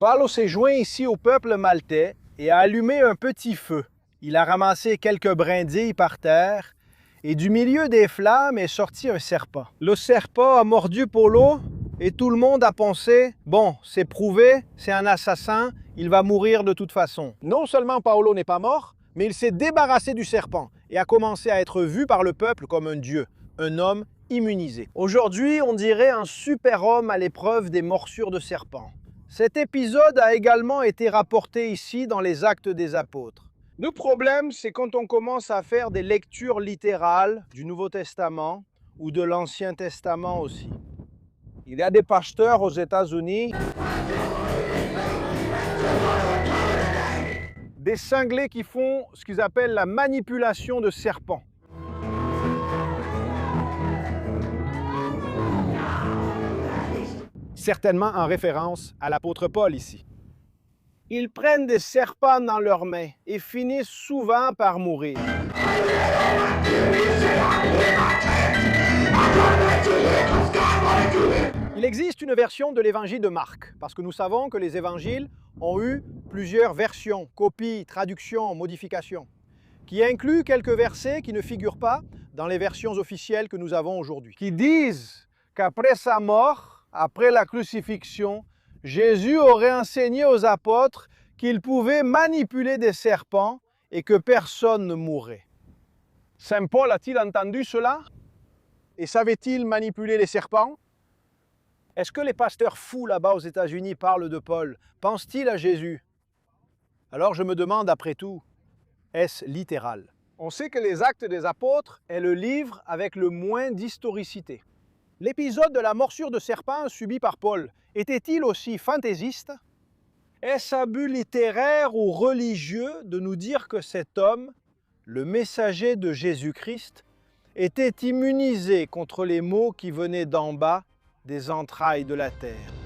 Paulo s'est joint ici au peuple maltais et a allumé un petit feu. Il a ramassé quelques brindilles par terre et du milieu des flammes est sorti un serpent. Le serpent a mordu Paulo et tout le monde a pensé « Bon, c'est prouvé, c'est un assassin, il va mourir de toute façon. » Non seulement Paulo n'est pas mort, mais il s'est débarrassé du serpent et a commencé à être vu par le peuple comme un dieu, un homme immunisé. Aujourd'hui, on dirait un super-homme à l'épreuve des morsures de serpent. Cet épisode a également été rapporté ici dans les Actes des Apôtres. Le problème, c'est quand on commence à faire des lectures littérales du Nouveau Testament ou de l'Ancien Testament aussi. Il y a des pasteurs aux États-Unis, des cinglés qui font ce qu'ils appellent la manipulation de serpents. Certainement en référence à l'apôtre Paul ici. Ils prennent des serpents dans leurs mains et finissent souvent par mourir. Il existe une version de l'évangile de Marc, parce que nous savons que les évangiles ont eu plusieurs versions, copies, traductions, modifications, qui incluent quelques versets qui ne figurent pas dans les versions officielles que nous avons aujourd'hui, qui disent qu'après sa mort, après la crucifixion, Jésus aurait enseigné aux apôtres qu'ils pouvaient manipuler des serpents et que personne ne mourrait. Saint Paul a-t-il entendu cela? Et savait-il manipuler les serpents? Est-ce que les pasteurs fous là-bas aux États-Unis parlent de Paul? Pensent-ils à Jésus? Alors je me demande après tout, est-ce littéral? On sait que les Actes des Apôtres est le livre avec le moins d'historicité. L'épisode de la morsure de serpent subi par Paul était-il aussi fantaisiste? Est-ce un but littéraire ou religieux de nous dire que cet homme, le messager de Jésus-Christ, était immunisé contre les maux qui venaient d'en bas des entrailles de la terre?